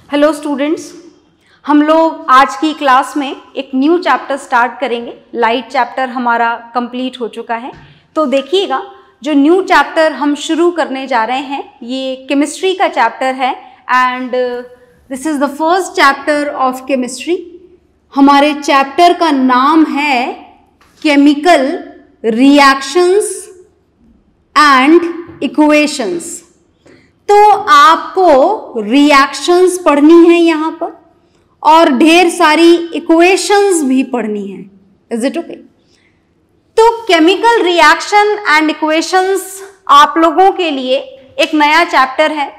Hello students, हम लोग आज की क्लास में एक न्यू चैप्टर स्टार्ट करेंगे। लाइट चैप्टर हमारा कंप्लीट हो चुका है, तो देखिएगा जो न्यू चैप्टर हम शुरू करने जा रहे हैं ये केमिस्ट्री का चैप्टर है and this is the first chapter of chemistry. हमारे चैप्टर का नाम है केमिकल रिएक्शंस एंड इक्वेशंस। तो आपको रिएक्शंस पढ़नी है यहाँ पर और ढेर सारी इक्वेशंस भी पढ़नी है। Is it okay? तो केमिकल रिएक्शन एंड इक्वेशंस आप लोगों के लिए एक नया चैप्टर है,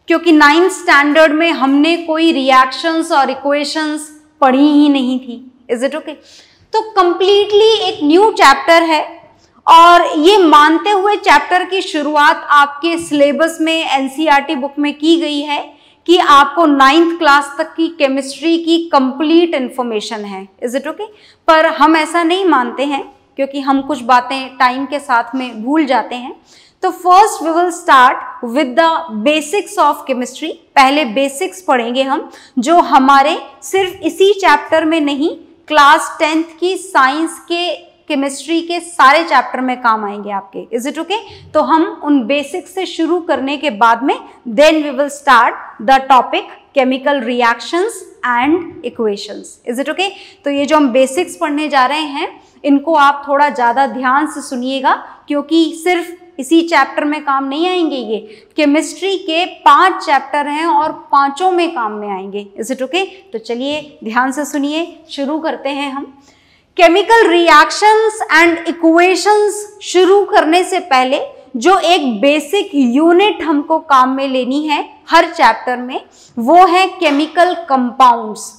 क्योंकि 9th स्टैंडर्ड में हमने कोई रिएक्शंस और इक्वेशंस पढ़ी ही नहीं थी। Is it okay? तो कंप्लीटली एक न्यू चैप्टर है और ये मानते हुए चैप्टर की शुरुआत आपके सिलेबस में एनसीईआरटी बुक में की गई है कि आपको 9th क्लास तक की केमिस्ट्री की कंप्लीट इंफॉर्मेशन है। Is it okay? पर हम ऐसा नहीं मानते हैं, क्योंकि हम कुछ बातें टाइम के साथ में भूल जाते हैं। तो first we will start with the basics of chemistry. पहले बेसिक्स पढ़ेंगे हम, जो हमारे सिर्फ इसी चैप्टर में नहीं, क्लास 10th की साइंस के केमिस्ट्री के सारे चैप्टर में काम आएंगे आपके। Is it okay? तो हम उन बेसिक्स से शुरू करने के बाद में then we will start the topic chemical reactions and equations. Is it okay? तो ये जो हम बेसिक्स पढ़ने जा रहे हैं इनको आप थोड़ा ज़्यादा ध्यान से सुनिएगा, क्योंकि सिर्फ इसी चैप्टर में काम नहीं आएंगे। ये केमिस्ट्री के 5 चैप्टर हैं और पांचों में काम में आएंगे। Is it okay? तो चलिए ध्यान से सुनिए, शुरू करते हैं हम। केमिकल रिएक्शंस एंड इक्वेशंस शुरू करने से पहले जो एक बेसिक यूनिट हमको काम में लेनी है हर चैप्टर में, वो है केमिकल कंपाउंड्स।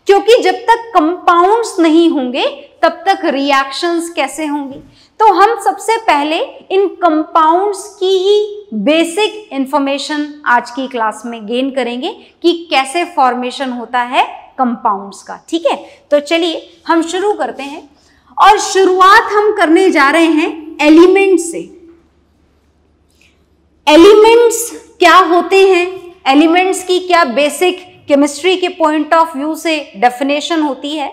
क्योंकि जब तक कंपाउंड्स नहीं होंगे तब तक रिएक्शंस कैसे होंगी। तो हम सबसे पहले इन कंपाउंड्स की ही बेसिक इंफॉर्मेशन आज की क्लास में गेन करेंगे कि कैसे फॉर्मेशन होता है कंपाउंड्स का। ठीक है? तो चलिए हम शुरू करते हैं और शुरुआत हम करने जा रहे हैं एलिमेंट्स से। एलिमेंट्स क्या होते हैं, एलिमेंट्स की क्या बेसिक केमिस्ट्री के पॉइंट ऑफ व्यू से डेफिनेशन होती है,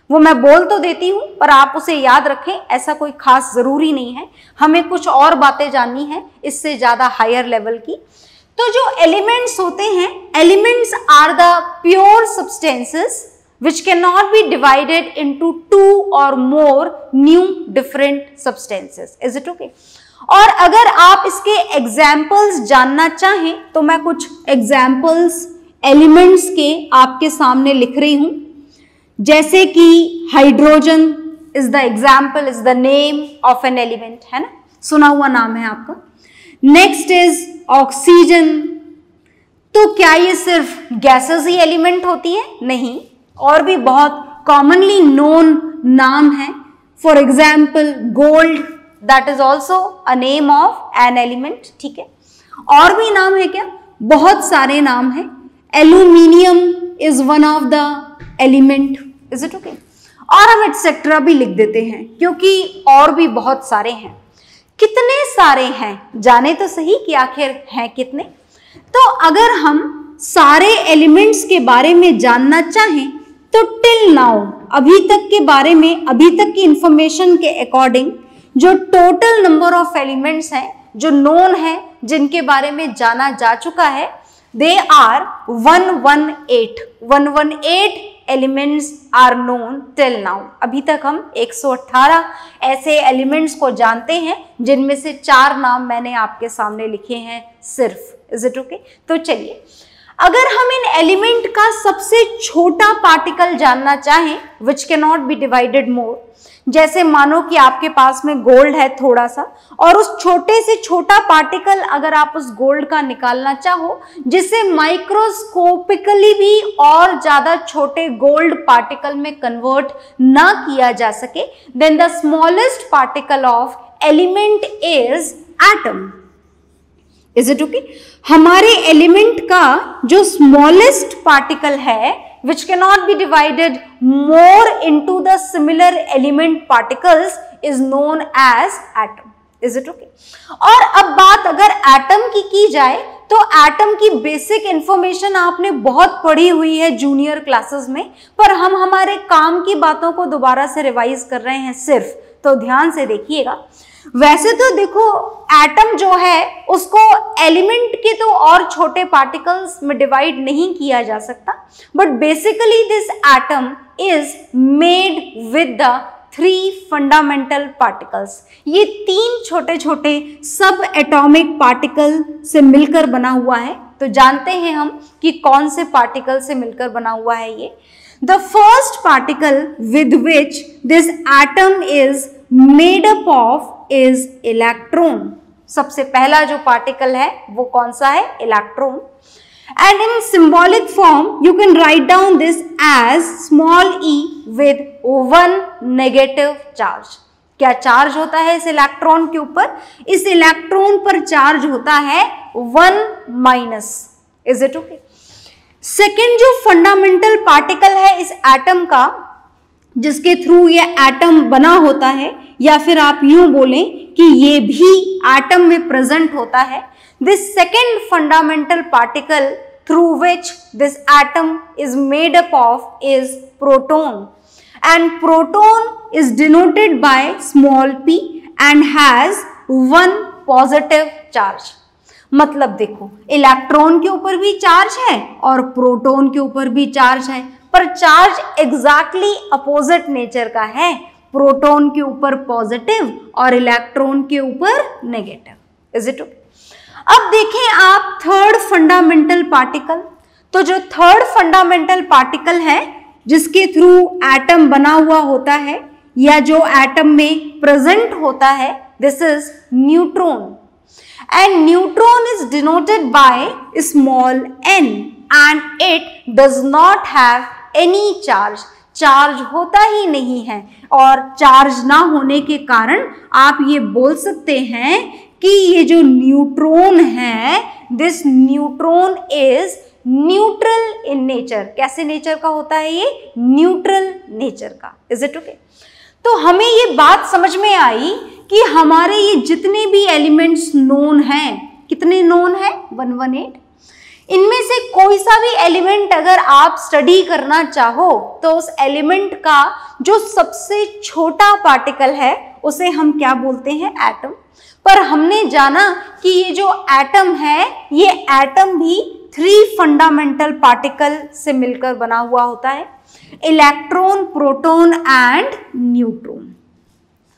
वो मैं बोल तो देती हूं, पर आप उसे याद रखें, ऐसा कोई खास जरूरी नहीं है। हमें कुछ और बातें जाननी है इससे ज्यादा हायर लेवल की। तो जो एलिमेंट्स होते हैं, elements are the pure substances which cannot be divided into 2 or more new different substances. Is it okay? और अगर आप इसके एग्जाम्पल्स जानना चाहें तो मैं कुछ एग्जाम्पल्स एलिमेंट्स के आपके सामने लिख रही हूं, जैसे कि hydrogen is the example, is the name of an element, है ना, सुना हुआ नाम है आपका। Next is oxygen. तो क्या ये सिर्फ गैसेस ही एलिमेंट होती है? नहीं, और भी बहुत कॉमनली नोन नाम है। For example gold, that is also a name of an element. ठीक है? और भी नाम है क्या? बहुत सारे नाम है। Aluminium is one of the element. Is it okay? और हम एटसेट्रा भी लिख देते हैं, क्योंकि और भी बहुत सारे हैं। कितने सारे हैं जाने तो सही कि आखिर हैं कितने। तो अगर हम सारे एलिमेंट्स के बारे में जानना चाहें तो टिल नाउ, अभी तक के बारे में, अभी तक की इंफॉर्मेशन के अकॉर्डिंग जो टोटल नंबर ऑफ एलिमेंट्स हैं जो नोन है, जिनके बारे में जाना जा चुका है, they are 118। 118 elements are known till now. अभी तक हम 118 ऐसे एलिमेंट्स को जानते हैं, जिनमें से 4 नाम मैंने आपके सामने लिखे हैं सिर्फ। Is it okay? तो चलिए, अगर हम इन एलिमेंट का सबसे छोटा पार्टिकल जानना चाहें which can not be divided more, जैसे मानो कि आपके पास में गोल्ड है थोड़ा सा, और उस छोटे से छोटा पार्टिकल अगर आप उस गोल्ड का निकालना चाहो, जिसे माइक्रोस्कोपिकली भी और ज्यादा छोटे गोल्ड पार्टिकल में कन्वर्ट ना किया जा सके, then the smallest particle of element is atom. Is it okay? हमारे एलिमेंट का जो स्मॉलेस्ट पार्टिकल है which cannot be divided more into the similar element particles is known as atom. Is it okay? और अब बात अगर atom की जाए तो एटम की बेसिक इंफॉर्मेशन आपने बहुत पढ़ी हुई है जूनियर क्लासेस में, पर हम हमारे काम की बातों को दोबारा से रिवाइज कर रहे हैं सिर्फ, तो ध्यान से देखिएगा। वैसे तो देखो एटम जो है उसको एलिमेंट के तो और छोटे पार्टिकल्स में डिवाइड नहीं किया जा सकता, but basically this atom is made with the 3 fundamental particles. ये 3 छोटे छोटे सब एटॉमिक पार्टिकल से मिलकर बना हुआ है। तो जानते हैं हम कि कौन से पार्टिकल से मिलकर बना हुआ है ये। The first particle with which this atom is made up of is electron. सबसे पहला जो पार्टिकल है वो कौन सा है? Electron. And in symbolic form, you can write down this as small e with 1 negative charge. क्या चार्ज होता है इस इलेक्ट्रॉन के ऊपर? इस इलेक्ट्रॉन पर चार्ज होता है 1 minus. Is it okay? Second जो फंडामेंटल पार्टिकल है इस एटम का, जिसके थ्रू ये एटम बना होता है, या फिर आप यूं बोलें कि ये भी एटम में प्रेजेंट होता है, this second fundamental particle through which this atom is made up of is proton, and proton is denoted by small p and has 1 positive charge। मतलब देखो इलेक्ट्रॉन के ऊपर भी चार्ज है और प्रोटॉन के ऊपर भी चार्ज है, पर चार्ज एग्जैक्टली अपोजिट नेचर का है। प्रोटॉन के ऊपर पॉजिटिव और इलेक्ट्रॉन के ऊपर नेगेटिव। Is it okay? अब देखें आप थर्ड फंडामेंटल पार्टिकल। तो जो थर्ड फंडामेंटल पार्टिकल है जिसके थ्रू एटम बना हुआ होता है या जो एटम में प्रेजेंट होता है, this is neutron, and neutron is denoted by small n and it does not have any charge. Charge होता ही नहीं है, और चार्ज ना होने के कारण आप ये बोल सकते हैं कि ये जो न्यूट्रॉन है, this neutron is neutral in nature. कैसे नेचर का होता है ये? न्यूट्रल नेचर का। Is it okay? तो हमें ये बात समझ में आई कि हमारे ये जितने भी एलिमेंट्स नोन हैं, कितने नोन हैं? 118। इनमें से कोई सा भी एलिमेंट अगर आप स्टडी करना चाहो तो उस एलिमेंट का जो सबसे छोटा पार्टिकल है उसे हम क्या बोलते हैं? एटम। पर हमने जाना कि ये जो एटम है, ये एटम भी 3 फंडामेंटल पार्टिकल से मिलकर बना हुआ होता है, इलेक्ट्रॉन, प्रोटॉन एंड न्यूट्रॉन।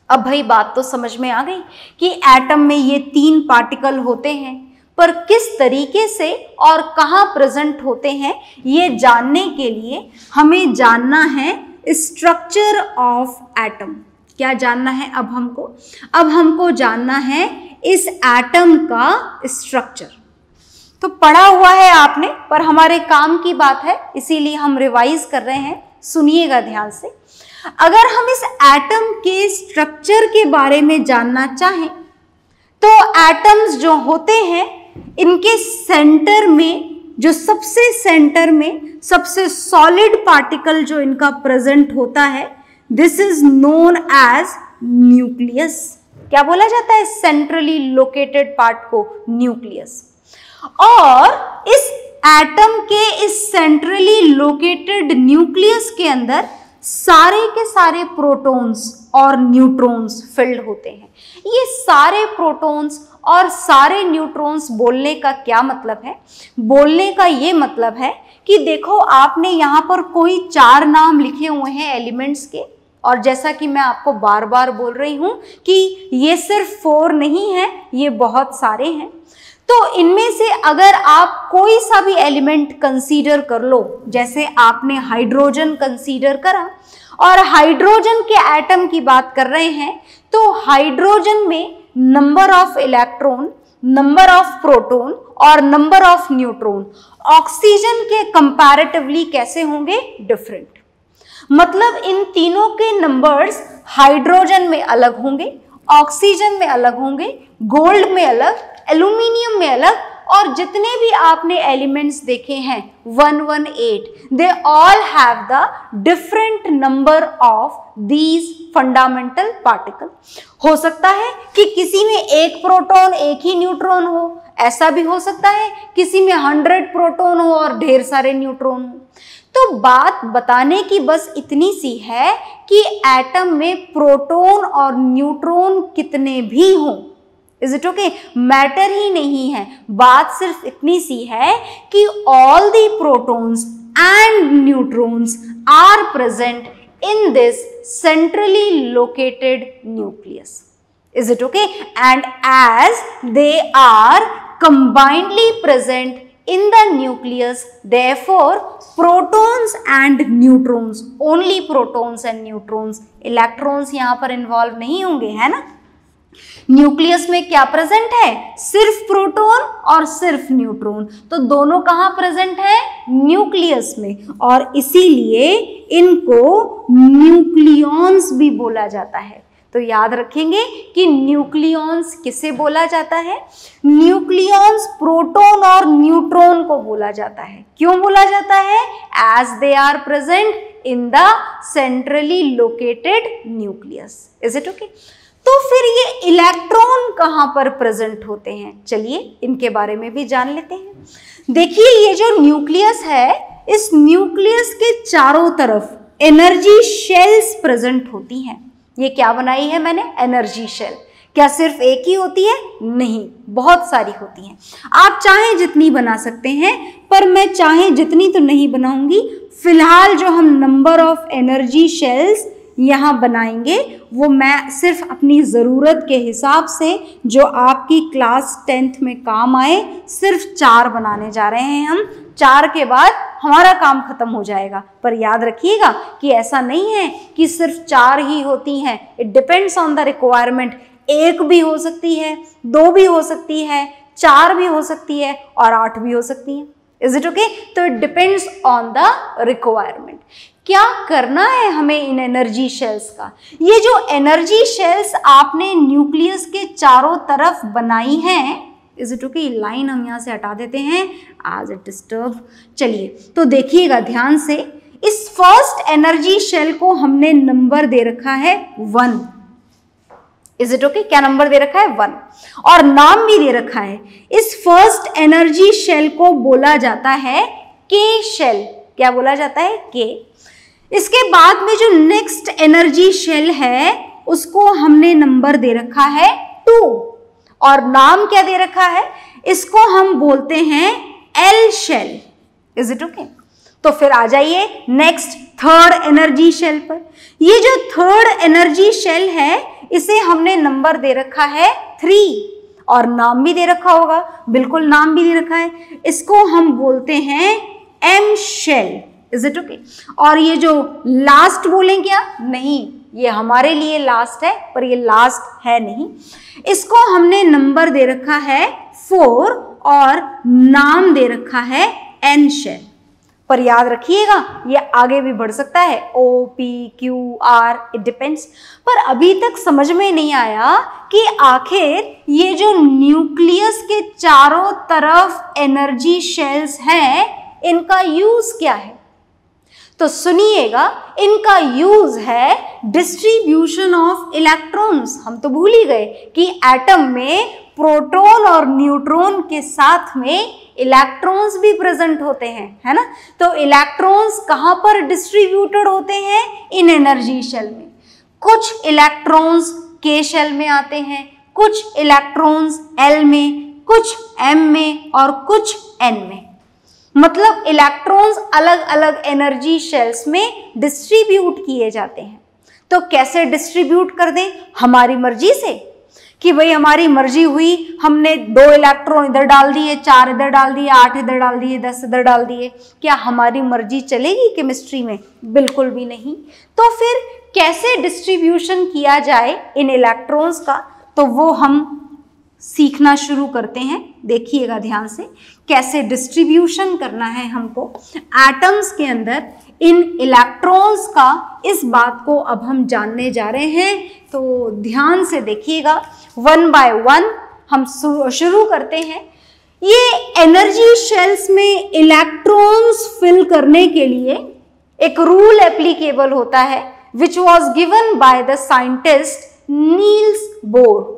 अब भाई बात तो समझ में आ गई कि एटम में ये 3 पार्टिकल होते हैं, पर किस तरीके से और कहाँ प्रेजेंट होते हैं ये जानने के लिए हमें जानना है स्ट्रक्चर ऑफ एटम। क्या जानना है अब हमको? अब हमको जानना है इस एटम का स्ट्रक्चर। तो पढ़ा हुआ है आपने, पर हमारे काम की बात है इसीलिए हम रिवाइज कर रहे हैं। सुनिएगा ध्यान से। अगर हम इस एटम के स्ट्रक्चर के बारे में जानना चाहें तो एटम्स जो होते हैं इनके सेंटर में, जो सबसे सेंटर में सबसे सॉलिड पार्टिकल जो इनका प्रेजेंट होता है, this is known as nucleus. क्या बोला जाता है? सेंट्रली लोकेटेड पार्ट को न्यूक्लियस। और इस एटम के इस सेंट्रली लोकेटेड न्यूक्लियस के अंदर सारे के सारे प्रोटॉन्स और न्यूट्रॉन्स फिल्ड होते हैं। ये सारे प्रोटॉन्स और सारे न्यूट्रॉन्स बोलने का क्या मतलब है? बोलने का ये मतलब है कि देखो आपने यहाँ पर कोई 4 नाम लिखे हुए हैं एलिमेंट्स के, और जैसा कि मैं आपको बार बार बोल रही हूँ कि ये सिर्फ 4 नहीं है, ये बहुत सारे हैं। तो इनमें से अगर आप कोई सा भी एलिमेंट कंसीडर कर लो, जैसे आपने हाइड्रोजन कंसीडर करा और हाइड्रोजन के एटम की बात कर रहे हैं, तो हाइड्रोजन में number of electron, number of proton और नंबर ऑफ न्यूट्रॉन ऑक्सीजन के कंपैरेटिवली कैसे होंगे? डिफरेंट। मतलब इन तीनों के नंबर्स हाइड्रोजन में अलग होंगे, ऑक्सीजन में अलग होंगे, गोल्ड में अलग, एल्यूमिनियम में अलग और जितने भी आपने एलिमेंट्स देखे हैं 118, they all have the different number of these fundamental particle. हो सकता है कि किसी में एक प्रोटॉन एक ही न्यूट्रॉन हो, ऐसा भी हो सकता है किसी में 100 प्रोटॉन हो और ढेर सारे न्यूट्रॉन हो। तो बात बताने की बस इतनी सी है कि एटम में प्रोटॉन और न्यूट्रॉन कितने भी हों, इज इट ओके, मैटर ही नहीं है। बात सिर्फ इतनी सी है कि all the protons and neutrons are present in this centrally located nucleus. Is it okay? And as they are combinedly present in the nucleus, therefore protons and neutrons, only protons and neutrons, electrons यहाँ पर involve नहीं होंगे, है ना। Nucleus में क्या present है, सिर्फ प्रोटॉन और सिर्फ न्यूट्रॉन, तो दोनों कहाँ प्रेजेंट है, न्यूक्लियस में, और इसीलिए इनको न्यूक्लियॉन्स भी बोला जाता है। तो याद रखेंगे कि न्यूक्लियॉन्स किसे बोला जाता है, न्यूक्लियॉन्स प्रोटॉन और न्यूट्रॉन को बोला जाता है। क्यों बोला जाता है, as they are present in the centrally located nucleus. Is it okay? तो फिर ये इलेक्ट्रॉन कहाँ पर प्रेजेंट होते हैं, चलिए इनके बारे में भी जान लेते हैं। देखिए ये जो न्यूक्लियस है, इस न्यूक्लियस के चारों तरफ एनर्जी शेल्स प्रेजेंट होती हैं। ये क्या बनाई है मैंने, एनर्जी शेल। क्या सिर्फ एक ही होती है, नहीं, बहुत सारी होती हैं। आप चाहे जितनी बना सकते हैं, पर मैं चाहे जितनी तो नहीं बनाऊंगी। फिलहाल जो हम नंबर ऑफ एनर्जी शेल्स यहाँ बनाएंगे वो मैं सिर्फ अपनी ज़रूरत के हिसाब से, जो आपकी क्लास 10th में काम आए, सिर्फ 4 बनाने जा रहे हैं हम। 4 के बाद हमारा काम खत्म हो जाएगा। पर याद रखिएगा कि ऐसा नहीं है कि सिर्फ 4 ही होती हैं, it depends on the requirement. 1 भी हो सकती है, 2 भी हो सकती है, 4 भी हो सकती है और 8 भी हो सकती है। Is it okay? तो it depends on the requirement. क्या करना है हमें इन एनर्जी शेल्स का, ये जो एनर्जी शेल्स आपने न्यूक्लियस के चारों तरफ बनाई हैं, इज इट ओके, लाइन हम यहाँ से हटा देते हैं आज इट डिस्टर्ब। चलिए तो देखिएगा ध्यान से, इस फर्स्ट एनर्जी शेल को हमने नंबर दे रखा है 1। Is it okay? क्या नंबर दे रखा है, 1, और नाम भी दे रखा है। इस फर्स्ट एनर्जी शेल को बोला जाता है के शेल। क्या बोला जाता है, के। इसके बाद में जो नेक्स्ट एनर्जी शेल है उसको हमने नंबर दे रखा है 2, और नाम क्या दे रखा है, इसको हम बोलते हैं L shell. Is it okay? तो फिर आ जाइए नेक्स्ट थर्ड एनर्जी शेल पर। ये जो थर्ड एनर्जी शेल है इसे हमने नंबर दे रखा है 3, और नाम भी दे रखा होगा, बिल्कुल नाम भी दे रखा है। इसको हम बोलते हैं M shell. Is it okay? और ये जो लास्ट बोलें क्या, नहीं, ये हमारे लिए लास्ट है, पर ये लास्ट है नहीं। इसको हमने नंबर दे रखा है 4 और नाम दे रखा है एन शेल। पर याद रखिएगा ये आगे भी बढ़ सकता है, O, P, Q, R, it depends. पर अभी तक समझ में नहीं आया कि आखिर ये जो न्यूक्लियस के चारों तरफ एनर्जी शेल्स हैं, इनका यूज क्या है। तो सुनिएगा, इनका यूज है डिस्ट्रीब्यूशन ऑफ इलेक्ट्रॉन्स। हम तो भूल ही गए कि एटम में प्रोटॉन और न्यूट्रॉन के साथ में इलेक्ट्रॉन्स भी प्रेजेंट होते हैं, है ना। तो इलेक्ट्रॉन्स कहाँ पर डिस्ट्रीब्यूटेड होते हैं, इन एनर्जी शेल में। कुछ इलेक्ट्रॉन्स के शेल में आते हैं, कुछ इलेक्ट्रॉन्स एल में, कुछ एम में और कुछ एन में। मतलब इलेक्ट्रॉन्स अलग अलग एनर्जी शेल्स में डिस्ट्रीब्यूट किए जाते हैं। तो कैसे डिस्ट्रीब्यूट कर दें, हमारी मर्जी से, कि भाई हमारी मर्जी हुई, हमने 2 इलेक्ट्रॉन इधर डाल दिए, 4 इधर डाल दिए, 8 इधर डाल दिए, 10 इधर डाल दिए, क्या हमारी मर्जी चलेगी केमिस्ट्री में, बिल्कुल भी नहीं। तो फिर कैसे डिस्ट्रीब्यूशन किया जाए इन इलेक्ट्रॉन्स का, तो वो हम सीखना शुरू करते हैं। देखिएगा ध्यान से, कैसे डिस्ट्रीब्यूशन करना है हमको एटम्स के अंदर इन इलेक्ट्रॉन्स का, इस बात को अब हम जानने जा रहे हैं। तो ध्यान से देखिएगा, 1 by 1 हम शुरू करते हैं। ये एनर्जी शेल्स में इलेक्ट्रॉन्स फिल करने के लिए एक रूल एप्लीकेबल होता है which was given by the scientist Niels Bohr.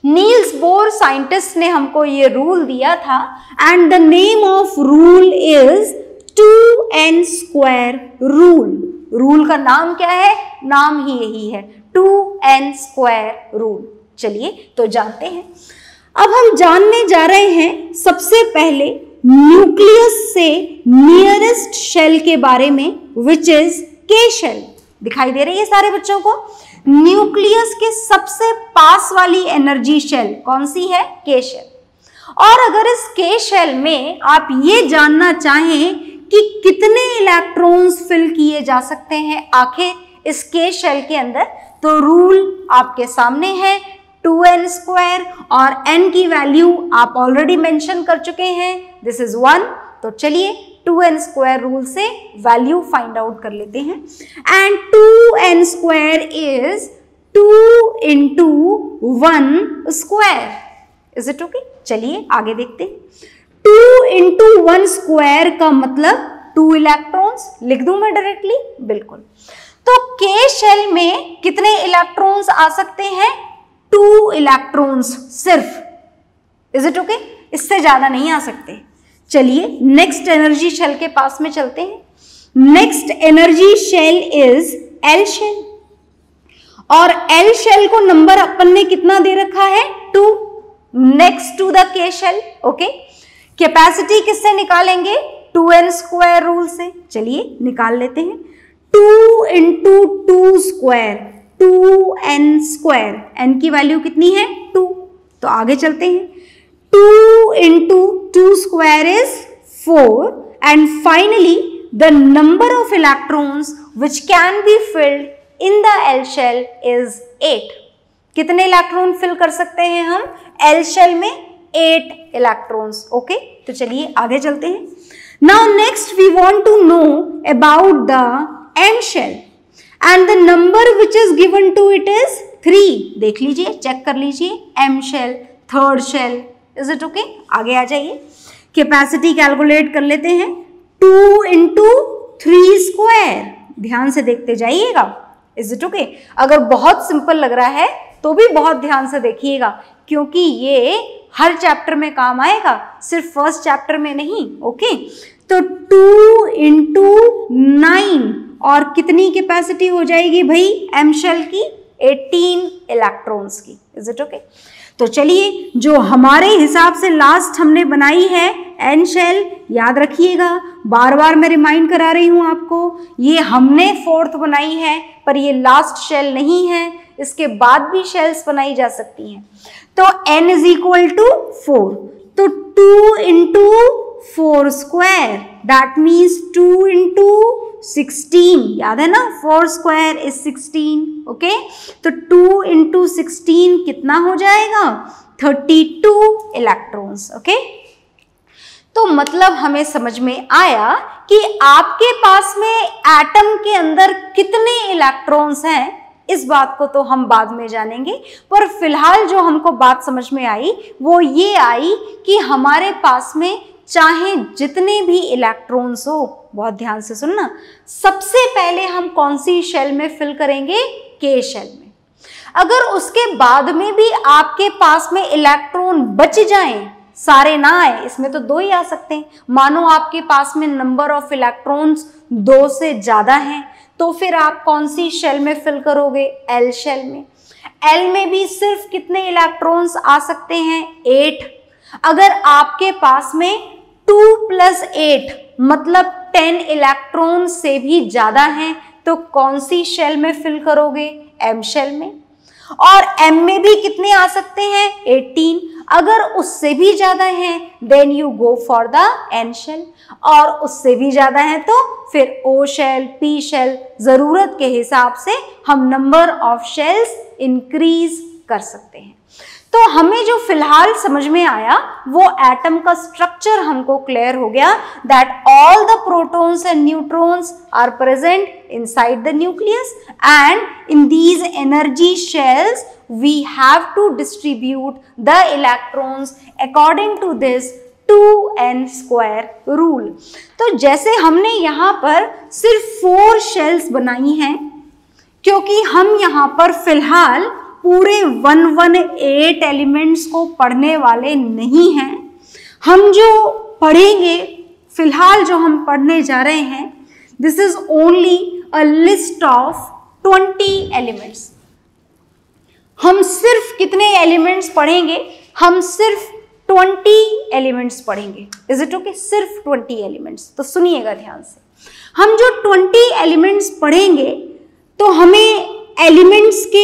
Niels Bohr scientist ने हमको ये रूल दिया था and the name of rule is 2n² rule. Rule का नाम क्या है? नाम ही यही है, 2n² रूल। चलिए तो जानते हैं। अब हम जानने जा रहे हैं सबसे पहले न्यूक्लियस से नियरेस्ट शेल के बारे में, विच इज के शेल। दिखाई दे रही है सारे बच्चों को? न्यूक्लियस के सबसे पास वाली एनर्जी शेल कौन सी है? के शेल। और अगर इस के शेल में आप ये जानना चाहें कि कितने इलेक्ट्रॉन्स फिल किए जा सकते हैं आखिर इस के शेल के अंदर, तो रूल आपके सामने है 2n² और n की वैल्यू आप ऑलरेडी मेंशन कर चुके हैं, दिस इज 1। तो चलिए 2n² रूल से वैल्यू फाइंड आउट कर लेते हैं। And 2n² is 2 into 1²। Is it okay? चलिए आगे देखते हैं। 2 into 1² का मतलब 2 इलेक्ट्रॉन्स। लिख दूं मैं डायरेक्टली? बिल्कुल। तो के शेल में कितने इलेक्ट्रॉन्स आ सकते हैं? 2 इलेक्ट्रॉन्स सिर्फ। Is it okay? इससे ज्यादा नहीं आ सकते। चलिए नेक्स्ट एनर्जी शेल के पास में चलते हैं। Next energy shell is L shell. और एल शेल को नंबर अपन ने कितना दे रखा है? 2 next to the K shell. Okay, capacity किससे निकालेंगे? 2n² रूल से। चलिए निकाल लेते हैं। 2 into 2², 2n²। n की वैल्यू कितनी है? 2। तो आगे चलते हैं। 2 into 2² is 4 and finally the number of electrons which can be filled in the L shell is 8। कितने इलेक्ट्रॉन फिल कर सकते हैं हम L शेल में? 8 इलेक्ट्रॉन्स। ओके, तो चलिए आगे चलते हैं। Now next we want to know about the M shell and the number which is given to it is 3। देख लीजिए, चेक कर लीजिए। M shell, third shell. Is it okay? आगे आ जाइए। कैपेसिटी कैलकुलेट कर लेते हैं। 2 into 3²। ध्यान से देखते जाइएगा। Is it okay? अगर बहुत सिंपल लग रहा है तो भी बहुत ध्यान से देखिएगा, क्योंकि ये हर चैप्टर में काम आएगा, सिर्फ फर्स्ट चैप्टर में नहीं। ओके, तो 2 into 9 और कितनी कैपेसिटी हो जाएगी भाई एम शेल की? 18 इलेक्ट्रॉन्स की। Is it okay? तो चलिए जो हमारे हिसाब से लास्ट हमने बनाई है एन शेल, याद रखिएगा, बार बार मैं रिमाइंड करा रही हूं आपको, ये हमने 4th बनाई है, पर ये लास्ट शेल नहीं है, इसके बाद भी शेल्स बनाई जा सकती हैं। तो n इज इक्वल टू 4, तो 2 into 4², दैट मीन्स 2 into 16। याद है ना, 4² is 16। ओके, तो 2 into 16 कितना हो जाएगा? 32 इलेक्ट्रॉन्स। ओके, तो मतलब हमें समझ में आया कि आपके पास में एटम के अंदर कितने इलेक्ट्रॉन्स हैं, इस बात को तो हम बाद में जानेंगे, पर फिलहाल जो हमको बात समझ में आई वो ये आई कि हमारे पास में चाहे जितने भी इलेक्ट्रॉन्स हो, बहुत ध्यान से सुनना, सबसे पहले हम कौन सी शेल में फिल करेंगे? के शेल में। अगर उसके बाद में भी आपके पास में इलेक्ट्रॉन बच जाएं, सारे ना आए, इसमें तो 2 ही आ सकते हैं, मानो आपके पास में नंबर ऑफ इलेक्ट्रॉन्स 2 से ज्यादा हैं, तो फिर आप कौन सी शेल में फिल करोगे? एल शेल में। एल में भी सिर्फ कितने इलेक्ट्रॉन्स आ सकते हैं? 8। अगर आपके पास में 2 + 8 मतलब 10 इलेक्ट्रॉन से भी ज्यादा हैं, तो कौन सी शेल में फिल करोगे? एम शेल में। और एम में भी कितने आ सकते हैं? 18। अगर उससे भी ज्यादा हैं then you go for the N shell, और उससे भी ज्यादा है तो फिर ओ शेल, पी शेल, जरूरत के हिसाब से हम नंबर ऑफ शेल्स इंक्रीज कर सकते हैं। तो हमें जो फिलहाल समझ में आया वो एटम का स्ट्रक्चर हमको क्लियर हो गया, that all the protons and neutrons are present inside the nucleus and in these energy shells we have to distribute the electrons according to this 2n square rule। तो जैसे हमने यहाँ पर सिर्फ 4 शेल्स बनाई हैं, क्योंकि हम यहाँ पर फिलहाल पूरे 118 एलिमेंट्स को पढ़ने वाले नहीं हैं। हम जो पढ़ेंगे, फिलहाल जो हम पढ़ने जा रहे हैं, this is only a list of 20 elements. हम सिर्फ कितने एलिमेंट्स पढ़ेंगे? हम सिर्फ 20 एलिमेंट्स पढ़ेंगे। Is it okay? सिर्फ 20 एलिमेंट्स। तो सुनिएगा ध्यान से, हम जो 20 एलिमेंट्स पढ़ेंगे तो हमें एलिमेंट्स के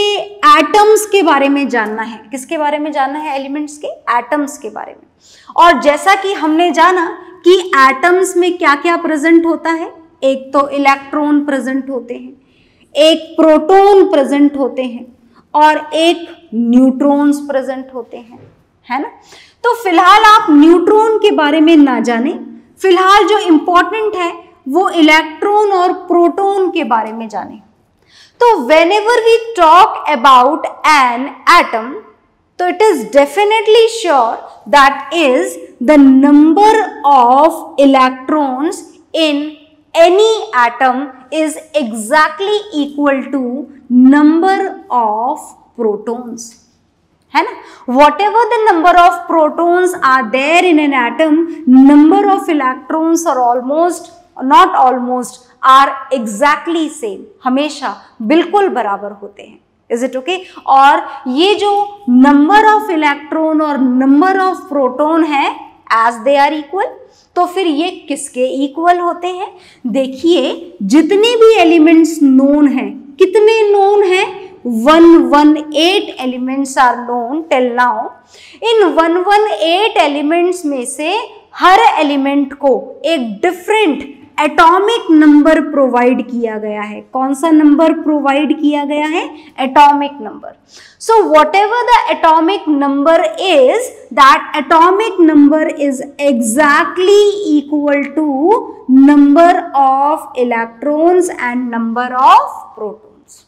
एटम्स के बारे में जानना है। किसके बारे में जानना है? एलिमेंट्स के एटम्स के बारे में। और जैसा कि हमने जाना कि एटम्स में क्या क्या प्रेजेंट होता है, एक तो इलेक्ट्रॉन प्रेजेंट होते हैं, एक प्रोटॉन प्रेजेंट होते हैं और एक न्यूट्रॉन्स प्रेजेंट होते हैं, है ना। तो फिलहाल आप न्यूट्रॉन के बारे में ना जाने, फिलहाल जो इंपॉर्टेंट है वो इलेक्ट्रॉन और प्रोटॉन के बारे में जाने। तो whenever we talk about an atom, तो it is definitely sure that is the number of electrons in any atom is exactly equal to number of protons, है ना। Whatever the number of protons are there in an atom, number of electrons are almost, not almost, are exactly same, हमेशा बिल्कुल बराबर होते हैं। Is it okay? और ये जो number of electron और number of proton है, as they are equal, तो फिर ये किसके इक्वल होते हैं? देखिए, जितने भी एलिमेंट्स नोन हैं, कितने नोन हैं? 118 elements are known till now. इन 118 एलिमेंट्स में से हर एलिमेंट को एक डिफरेंट एटॉमिक नंबर प्रोवाइड किया गया है। कौन सा नंबर प्रोवाइड किया गया है? Atomic number. So whatever the atomic number is, that atomic number is exactly equal to number of electrons and number of protons.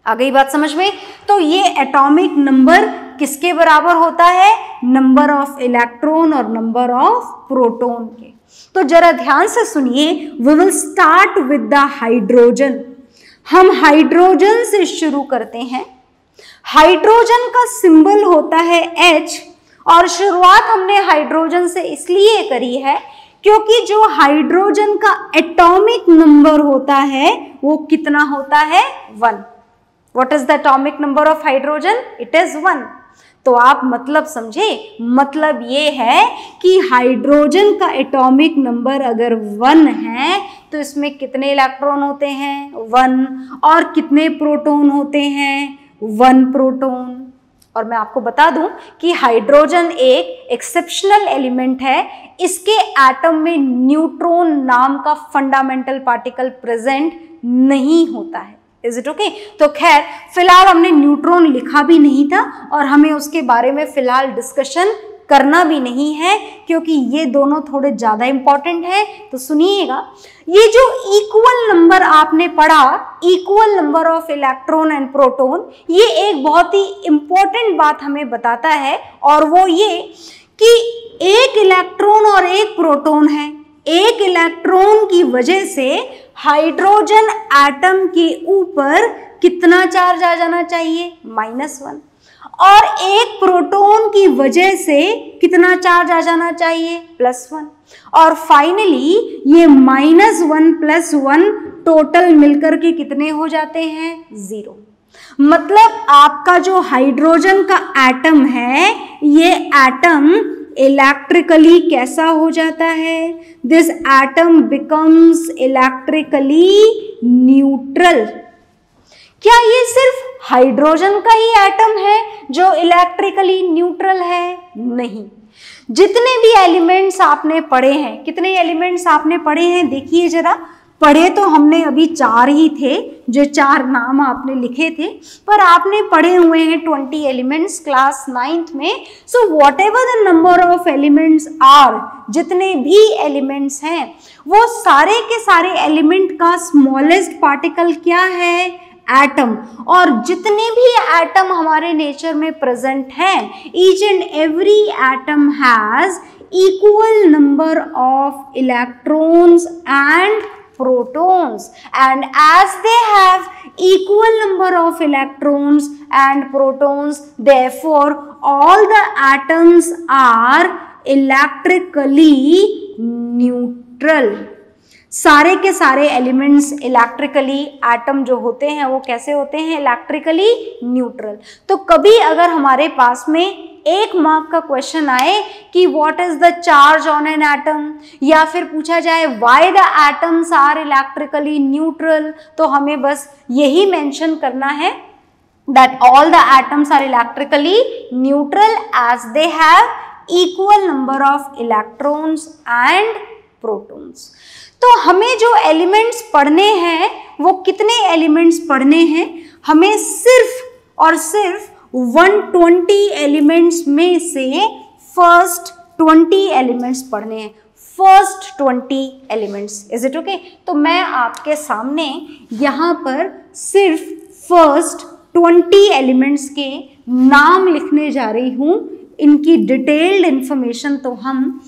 आ गई बात समझ में? तो ये एटॉमिक नंबर किसके बराबर होता है? नंबर ऑफ इलेक्ट्रॉन और नंबर ऑफ प्रोटॉन के। तो जरा ध्यान से सुनिए, we will start with the hydrogen. हम हाइड्रोजन से शुरू करते हैं। हाइड्रोजन का सिंबल होता है H, और शुरुआत हमने हाइड्रोजन से इसलिए करी है क्योंकि जो हाइड्रोजन का एटॉमिक नंबर होता है वो कितना होता है? 1। What is the atomic number of hydrogen? It is 1। तो आप मतलब समझे, मतलब ये है कि हाइड्रोजन का एटॉमिक नंबर अगर 1 है तो इसमें कितने इलेक्ट्रॉन होते हैं? 1। और कितने प्रोटॉन होते हैं? 1 प्रोटॉन। और मैं आपको बता दूं कि हाइड्रोजन एक एक्सेप्शनल एलिमेंट है। इसके एटम में न्यूट्रॉन नाम का फंडामेंटल पार्टिकल प्रेजेंट नहीं होता है। Is it okay? तो खैर, फिलहाल हमने न्यूट्रॉन लिखा भी नहीं था और हमें उसके बारे में फिलहाल डिस्कशन करना भी नहीं है, क्योंकि ये दोनों थोड़े ज़्यादा इंपॉर्टेंट हैं। तो सुनिएगा, ये जो इक्वल नंबर आपने पढ़ा, equal number of electron and proton, ये एक बहुत ही इंपॉर्टेंट बात हमें बताता है, और वो ये कि एक इलेक्ट्रॉन और एक प्रोटॉन है। एक इलेक्ट्रॉन की वजह से हाइड्रोजन एटम के ऊपर कितना चार्ज आ जाना चाहिए? -1। और एक प्रोटॉन की वजह से कितना चार्ज आ जाना चाहिए? +1। और फाइनली ये -1 + 1 टोटल मिलकर के कितने हो जाते हैं? 0। मतलब आपका जो हाइड्रोजन का एटम है, ये एटम इलेक्ट्रिकली कैसा हो जाता है? This atom becomes electrically neutral. क्या ये सिर्फ हाइड्रोजन का ही एटम है जो इलेक्ट्रिकली न्यूट्रल है? नहीं। जितने भी एलिमेंट्स आपने पढ़े हैं, कितने एलिमेंट्स आपने पढ़े हैं देखिए जरा, पढ़े तो हमने अभी 4 ही थे, जो 4 नाम आपने लिखे थे, पर आपने पढ़े हुए हैं 20 एलिमेंट्स क्लास 9th में। So whatever the number of elements are, जितने भी एलिमेंट्स हैं वो सारे के सारे एलिमेंट का स्मॉलेस्ट पार्टिकल क्या है, एटम। और जितने भी एटम हमारे नेचर में प्रेजेंट हैं, each and every atom has equal number of electrons and protons, and as they have equal number of electrons and protons, therefore all the atoms are electrically neutral। सारे के सारे elements electrically, atom जो होते हैं वो कैसे होते हैं, इलेक्ट्रिकली न्यूट्रल। तो कभी अगर हमारे पास में 1 मार्क का क्वेश्चन आए कि what is the charge on an atom, या फिर पूछा जाए why the atoms are electrically neutral, तो हमें बस यही मेंशन करना है that all the atoms are electrically neutral as they have equal number of electrons and protons। तो हमें जो एलिमेंट्स पढ़ने हैं वो कितने एलिमेंट्स पढ़ने हैं, हमें सिर्फ और सिर्फ 120 एलिमेंट्स में से फर्स्ट 20 एलिमेंट्स पढ़ने हैं, first 20 elements. Is it okay? तो मैं आपके सामने यहाँ पर सिर्फ फर्स्ट 20 एलिमेंट्स के नाम लिखने जा रही हूँ। इनकी डिटेल्ड इंफॉर्मेशन तो हम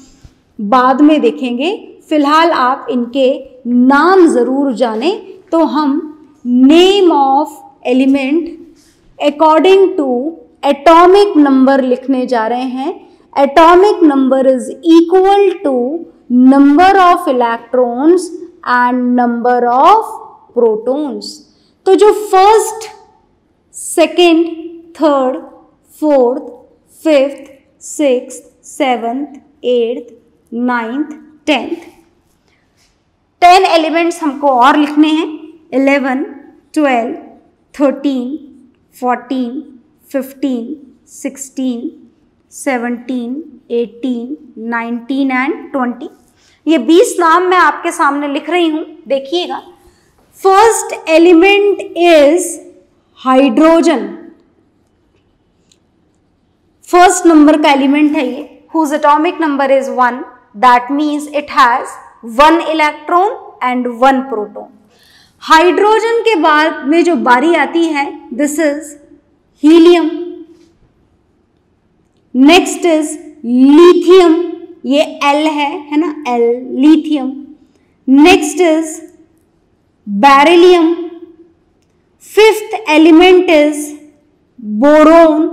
बाद में देखेंगे, फिलहाल आप इनके नाम ज़रूर जानें। तो हम name of element according to atomic number लिखने जा रहे हैं। Atomic number is equal to number of electrons and number of protons. तो जो first, second, third, fourth, fifth, sixth, seventh, eighth, ninth, 10 elements हमको और लिखने हैं। 11, 12, 13, 14, 15, 16, 17, 18, 19 एंड 20। ये 20 नाम मैं आपके सामने लिख रही हूं, देखिएगा। First element is hydrogen. First number का एलिमेंट है ये, whose atomic number is 1, that means it has 1 electron and 1 proton। Hydrogen के बाद में जो बारी आती है, this is helium. Next is lithium, ये L है ना, L, lithium. Next is beryllium. Fifth element is boron.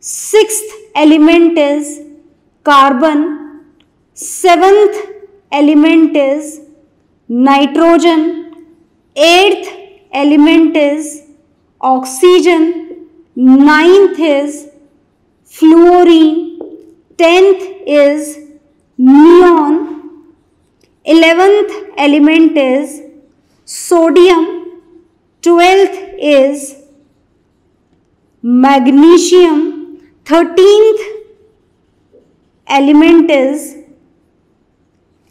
Sixth element is carbon. Seventh element is nitrogen. Eighth element is oxygen. Ninth is fluorine. 10th is neon. 11th element is sodium. 12th is magnesium. 13th element is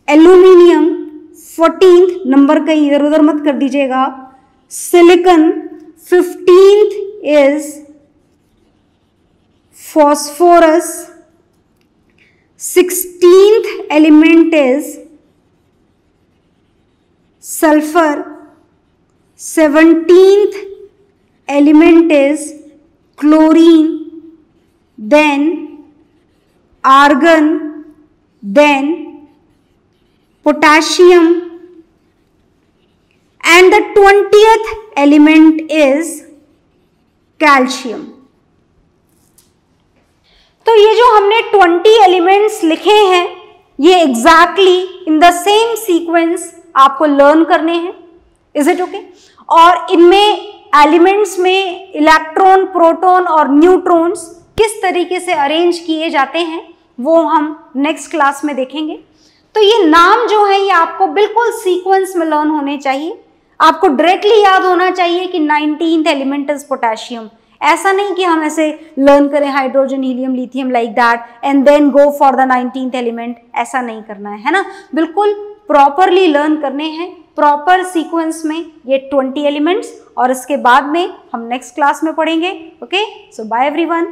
aluminium. 14th number का इधर उधर मत कर दीजिएगा आप, silicon. 15th is phosphorus. 16th element is sulfur. 17th element is chlorine, then argon, then potassium, and the 20th element is calcium. तो ये जो हमने 20 एलिमेंट्स लिखे हैं, ये exactly in the same sequence आपको लर्न करने हैं. Is it okay? और इनमें एलिमेंट्स में इलेक्ट्रॉन, प्रोटॉन और न्यूट्रॉन्स किस तरीके से अरेंज किए जाते हैं वो हम नेक्स्ट क्लास में देखेंगे. तो ये नाम जो है ये आपको बिल्कुल सीक्वेंस में लर्न होने चाहिए. आपको डायरेक्टली याद होना चाहिए कि 19th एलिमेंट इज पोटेशियम. ऐसा नहीं कि हम ऐसे लर्न करें hydrogen, helium, lithium like that and then go for the 19th element. ऐसा नहीं करना है ना. बिल्कुल प्रॉपरली लर्न करने हैं प्रॉपर सीक्वेंस में ये 20 एलिमेंट्स, और इसके बाद में हम नेक्स्ट क्लास में पढ़ेंगे। ओके, सो बाय एवरीवन।